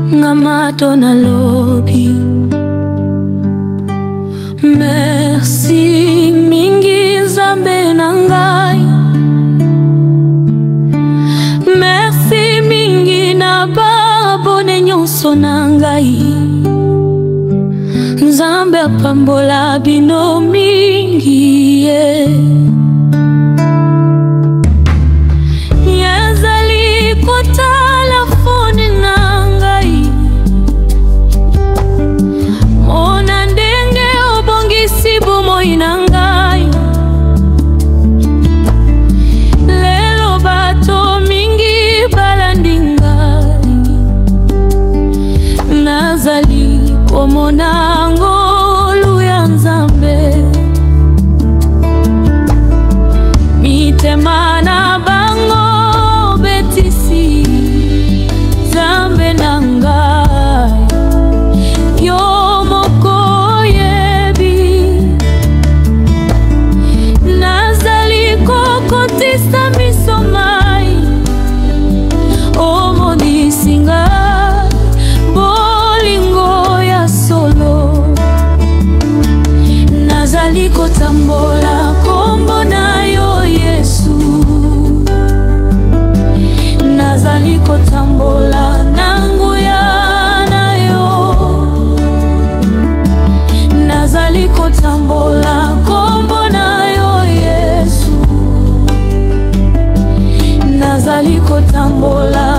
Ngamato na lobi. Merci mingi Nzambe na ngai. Merci mingi na babone nyonso na ngai. Nzambe apambola bino mingi, yeah. Yazali kotala fone na ngai. Mona ndenge obongisi bomoi na ngai. Lelo bato mingi balandi ngai. Nazali komona ngolu ya Nzambe. Mitema na bango betisi Nzambe na ngai. Yo moko yebi. Nazali kokotisa miso mai. Omonisi ngai bolingo ya solo. Nazali kotambola kombo na yo Yesu. Nazali kotambola nanguya na yo. Nazali kotambola kombo na yo Yesu. Nazali kotambola